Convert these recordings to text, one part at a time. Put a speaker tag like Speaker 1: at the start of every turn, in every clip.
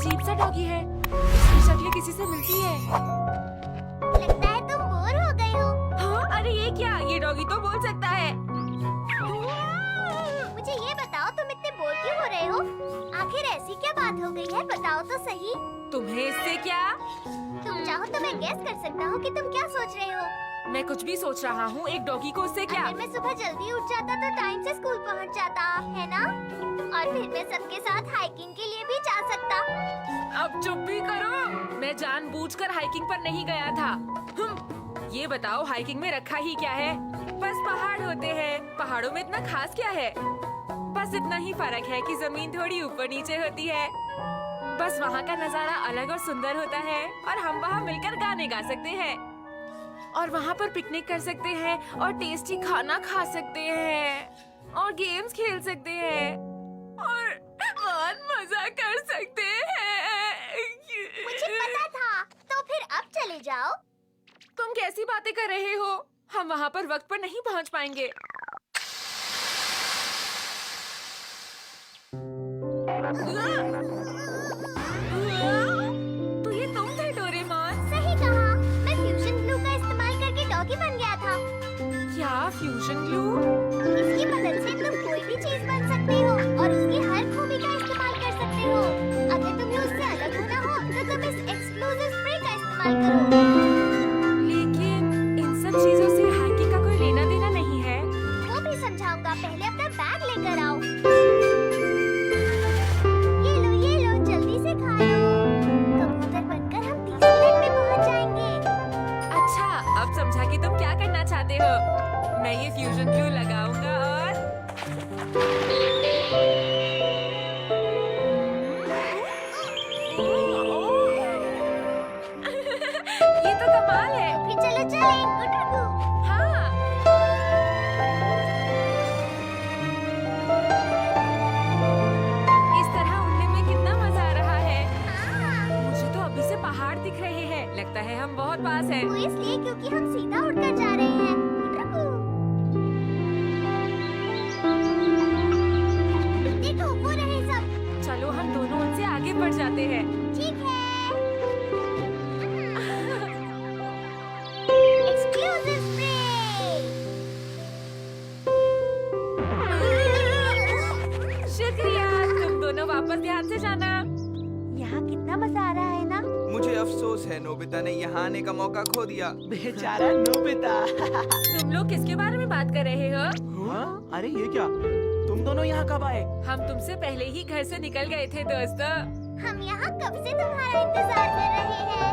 Speaker 1: अजीब सा डॉगी है। इसकी शक्ल किसी से मिलती है।
Speaker 2: लगता है तुम बोर हो गए हो।
Speaker 1: हाँ, अरे ये क्या? ये डॉगी तो बोल सकता है।
Speaker 2: मुझे ये बताओ तुम इतने बोर क्यों हो रहे हो? आखिर ऐसी क्या बात हो गई है, बताओ तो सही।
Speaker 1: तुम्हें इससे क्या?
Speaker 2: तुम चाहो तो मैं गेस कर सकता हूँ कि तुम क्या सोच रहे हो।
Speaker 1: मैं कुछ भी सोच रहा हूँ। एक डॉगी को उससे क्या?
Speaker 2: अगर मैं सुबह जल्दी उठ जाता तो टाइम से स्कूल पहुँच जाता, है ना? और फिर मैं सबके साथ हाइकिंग के लिए भी जा सकता।
Speaker 1: अब चुप भी करो। मैं जानबूझकर हाइकिंग पर नहीं गया था। ये बताओ हाइकिंग में रखा ही क्या है? बस पहाड़ होते हैं। पहाड़ों में इतना खास क्या है? बस इतना ही फर्क है कि जमीन थोड़ी ऊपर नीचे होती है। बस वहाँ का नजारा अलग और सुंदर होता है और हम वहाँ मिलकर गाने गा सकते हैं और वहाँ पर पिकनिक कर सकते हैं और टेस्टी खाना खा सकते हैं और गेम्स खेल सकते हैं और बहुत मजा कर सकते हैं।
Speaker 2: मुझे पता था। तो फिर अब चले जाओ।
Speaker 1: तुम कैसी बातें कर रहे हो? हम वहाँ पर वक्त पर नहीं पहुँच पाएंगे। तो ये तुम थे डोरेमोन?
Speaker 2: सही कहा। मैं फ्यूजन ग्लू का इस्तेमाल करके डॉगी बन गया था।
Speaker 1: क्या फ्यूजन ग्लू?
Speaker 2: इसकी मदद से तुम कोई भी चीज बन सकते हो और उसकी हर खूबी का इस्तेमाल कर सकते हो। अगर तुम्हें उससे अलग होना हो तो तुम इस एक्सप्लोसिव स्प्रे का इस्तेमाल करो।
Speaker 1: लेकिन इन सब चीजों से हाइकिंग का कोई लेना देना नहीं है।
Speaker 2: वो भी समझाऊंगा, पहले अपना बैग लेकर आओ। ये लो जल्दी से खा लो। कबूतर बनकर हम 30 मिनट में पहुंच जाएंगे।
Speaker 1: अच्छा, अब समझा कि तुम क्या करना चाहते हो। मैं ये फ्यूजन ग्लू लगाऊंगा और ये तो कमाल है।
Speaker 2: फिर चलो चलें, गुडुगु।
Speaker 1: हाँ, इस तरह उड़ने में कितना मजा आ रहा है।
Speaker 2: हाँ,
Speaker 1: मुझे तो अभी से पहाड़ दिख रहे हैं। लगता है हम बहुत पास हैं।
Speaker 2: वो इसलिए क्योंकि हम सीधा उड़कर जा रहे हैं। गुडुगु। देखो वो रहे सब।
Speaker 1: चलो हम दोनों उनसे आगे बढ़ जाते हैं।
Speaker 2: ठीक है। Exclusive spray.
Speaker 1: शुक्रिया। तुम दोनों वापस ध्यान से जाना।
Speaker 2: यहाँ कितना मजा आ रहा है ना?
Speaker 3: मुझे अफसोस है नोबिता ने यहाँ आने का मौका खो दिया।
Speaker 4: बेचारा नोबिता।
Speaker 1: तुम लोग किसके बारे में बात कर रहे हो?
Speaker 4: हाँ? अरे ये क्या? तुम दोनों यहाँ कब आए?
Speaker 1: हम तुमसे पहले ही घर से निकल गए थे दोस्तों।
Speaker 2: हम यहाँ कब से तुम्हारा इंतजार कर रहे हैं।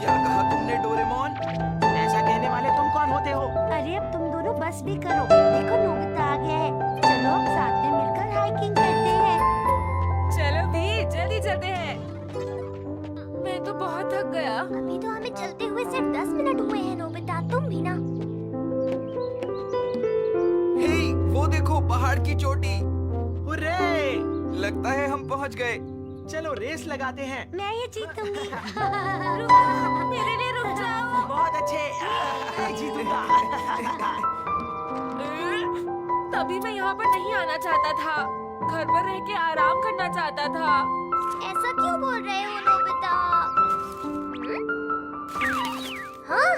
Speaker 3: क्या कहा तुमने डोरेमोन?
Speaker 4: ऐसा कहने वाले तुम कौन होते हो?
Speaker 2: अरे अब तुम दोनों बस भी करो। देखो नोबिता आ गया है। चलो अब साथ में मिलकर हाइकिंग करते हैं।
Speaker 1: चलो भी जल्दी चलते हैं। मैं तो बहुत थक गया।
Speaker 2: अभी तो हमें चलते हुए सिर्फ 10 मिनट हुए हैं नोबिता, तुम भी ना।
Speaker 3: हे, वो देखो पहाड़ की चोटी।
Speaker 4: हुर्रे!
Speaker 3: लगता है हम पहुँच गए।
Speaker 4: चलो रेस लगाते हैं।
Speaker 2: मैं ये जीतूंगी।
Speaker 1: मेरे लिए रुक जाओ।
Speaker 4: बहुत अच्छे। जीतूंगा।
Speaker 1: तभी मैं यहाँ पर नहीं आना चाहता था। घर पर रह के आराम करना चाहता था।
Speaker 2: ऐसा क्यों बोल रहे हो नोबिता? हाँ?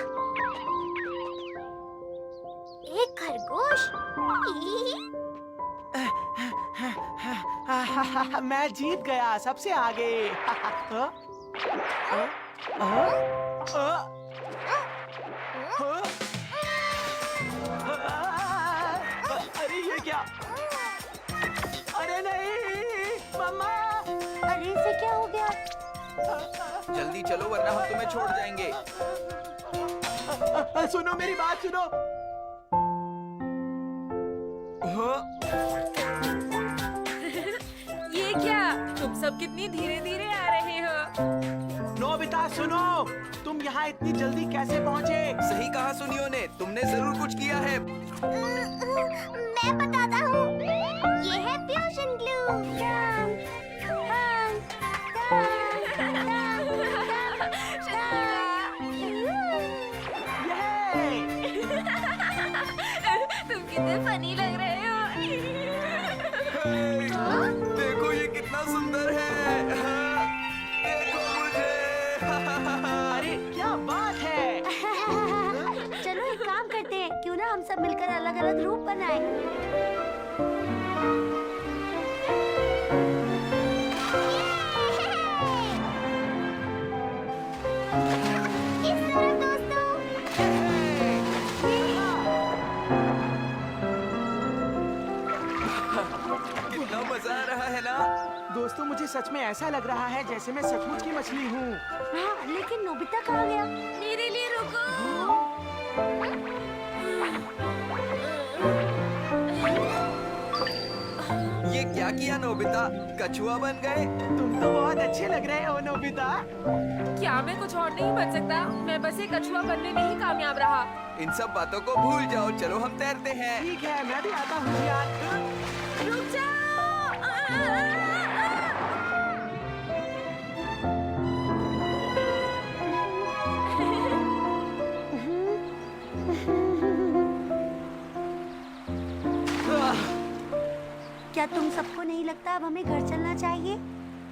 Speaker 2: एक खरगोश।
Speaker 4: मैं जीत गया सबसे आगे। अरे ये क्या? अरे नहीं मम्मा।
Speaker 2: अरे इसे क्या हो गया?
Speaker 3: जल्दी चलो वरना हम तुम्हें छोड़ जाएंगे।
Speaker 4: सुनो मेरी बात सुनो।
Speaker 3: हाँ?
Speaker 1: ये क्या? तुम सब कितनी धीरे धीरे आ रहे हो।
Speaker 4: नोबिता सुनो, तुम यहाँ इतनी जल्दी कैसे पहुँचे?
Speaker 3: सही कहा सुनियो ने, तुमने जरूर कुछ किया है।
Speaker 2: मैं बताता हूँ। ये है फ्यूजन ग्लू।
Speaker 1: तुम कितने फनी लग रहे हो।
Speaker 3: हे, देखो ये कितना सुंदर है। हाँ।
Speaker 2: सब मिलकर अलग अलग रूप बनाए। इस तरह दोस्तों।
Speaker 3: कितना मजा आ रहा है ना।
Speaker 4: दोस्तों मुझे सच में ऐसा लग रहा है जैसे मैं सचमुच की मछली हूँ।
Speaker 2: हाँ, लेकिन नोबिता कहाँ गया?
Speaker 1: मेरे लिए रुको।
Speaker 3: ये क्या किया नोबिता, कछुआ बन गए।
Speaker 4: तुम तो बहुत अच्छे लग रहे हो नोबिता।
Speaker 1: क्या मैं कुछ और नहीं बन सकता? मैं बस एक कछुआ बनने में ही कामयाब रहा।
Speaker 3: इन सब बातों को भूल जाओ, चलो हम तैरते हैं।
Speaker 4: ठीक है, मैं भी आता हूँ यार।
Speaker 1: रुक जाओ।
Speaker 2: क्या तुम सबको नहीं लगता अब हमें घर चलना चाहिए?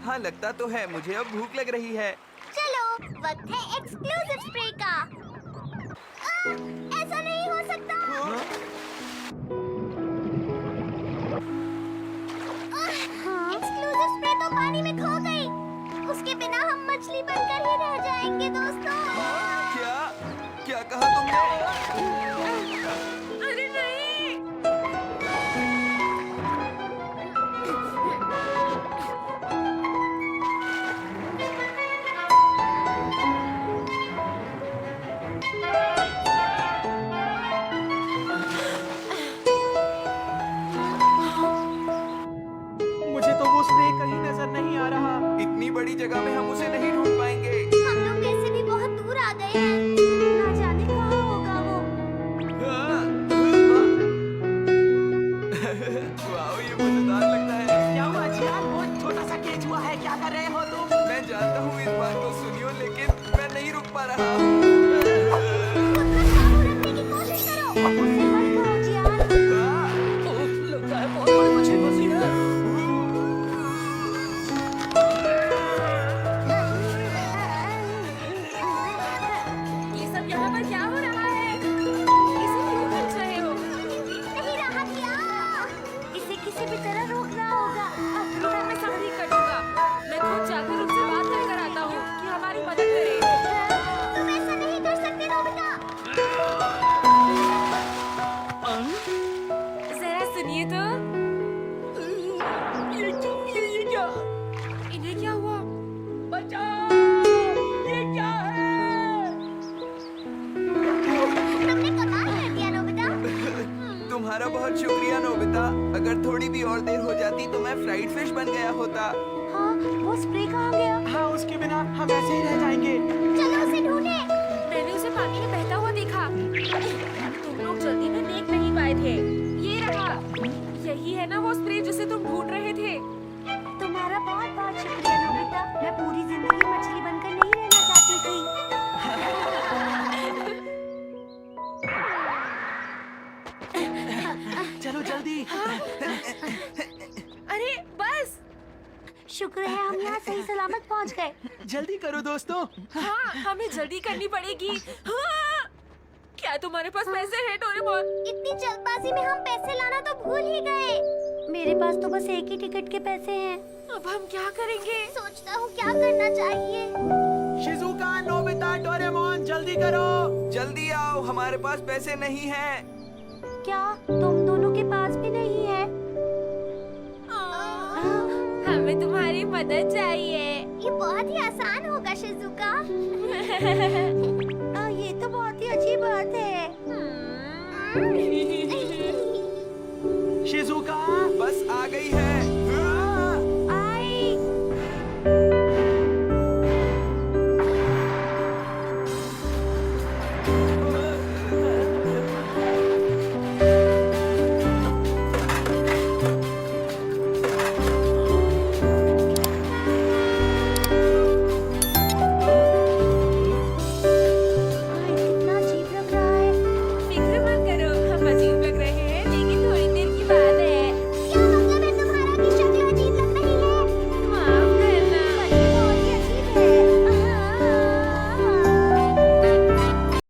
Speaker 3: हाँ लगता तो है, मुझे अब भूख लग रही है।
Speaker 2: चलो, वक्त है एक्सक्लूसिव स्प्रे का। ऐसा नहीं हो सकता। एक्सक्लूसिव स्प्रे तो पानी में खो गई। उसके बिना हम मछली बनकर ही रह जाएंगे दोस्तों।
Speaker 3: क्या क्या कहा तुमने?
Speaker 1: अरे नहीं।
Speaker 4: मुझे तो वो स्प्रे कहीं नजर नहीं आ रहा।
Speaker 3: इतनी बड़ी जगह में हम उसे नहीं ढूंढ पाएंगे।
Speaker 2: हम लोग वैसे भी बहुत दूर आ गए हैं। ना जाने कहाँ होगा वो।
Speaker 3: वाओ, ये मजेदार लगता है।
Speaker 4: क्या हुआ जियान, बहुत छोटा सा केचुआ है, क्या कर रहे हो तुम?
Speaker 3: मैं जानता हूँ इस बात को सुनियो, लेकिन मैं नहीं रुक पा रहा हूँ।
Speaker 2: खुद पर काबू रखने की कोशिश करो। उससे मत कहो जियान।
Speaker 1: लगता है बहुत बड़ी मछली फंसी है। ये सब यहाँ पर क्या हो रहा है? इसे क्यों खींच रहे हो?
Speaker 2: नहीं रहा क्या? इसे किसी भी तरह रोकना होगा।
Speaker 1: रुको, मैं सब ठीक कर दूंगा। मैं खुद जाकर उनसे बात कर आता हूँ कि हमारी मदद करे।
Speaker 2: तुम ऐसा नहीं कर सकते नोबिता।
Speaker 1: जरा सुनिए तो। ये क्या? इन्हें क्या हुआ? बचाओ! ये क्या है?
Speaker 2: तुमने कमाल कर दिया नोबिता।
Speaker 3: तुम्हारा बहुत शुक्रिया नोबिता। अगर थोड़ी भी और देर हो जाती तो मैं फ्राइड फिश बन गया होता।
Speaker 2: हाँ, वो स्प्रे कहाँ गया?
Speaker 4: हाँ, उसके बिना हम ऐसे ही रह जाएंगे।
Speaker 2: चलो उसे ढूंढे।
Speaker 1: मैंने उसे पानी में बहता हुआ देखा। तुम लोग जल्दी में देख नहीं पाए थे। ये रहा। यही है ना वो स्प्रे जिसे तुम ढूंढ रहे थे?
Speaker 2: तुम्हारा बहुत बहुत शुक्रिया नोबिता। मैं पूरी जिंदगी मछली बनकर नहीं रहना चाहती थी।
Speaker 4: चलो जल्दी।
Speaker 1: अरे बस।
Speaker 2: शुक्र है हम यहाँ सही सलामत पहुँच गए।
Speaker 4: जल्दी करो दोस्तों।
Speaker 1: हाँ, हमें जल्दी करनी पड़ेगी। हाँ! क्या तुम्हारे पास पैसे हैं डोरेमोन?
Speaker 2: इतनी जल्दबाजी में हम पैसे लाना तो भूल ही गए। मेरे पास तो बस एक ही टिकट के पैसे हैं।
Speaker 1: अब हम क्या करेंगे?
Speaker 2: सोचता हूँ क्या करना चाहिए।
Speaker 4: शिजुका, नोबिता, डोरेमोन, जल्दी करो।
Speaker 3: जल्दी आओ, हमारे पास पैसे नहीं हैं।
Speaker 2: क्या तुम दोनों के पास भी नहीं है?
Speaker 1: हमें तुम्हारी मदद चाहिए।
Speaker 2: ये बहुत ही आसान होगा शिजुका। ये तो बहुत ही अच्छी बात है।
Speaker 4: शिजुका,
Speaker 3: बस आ गई है।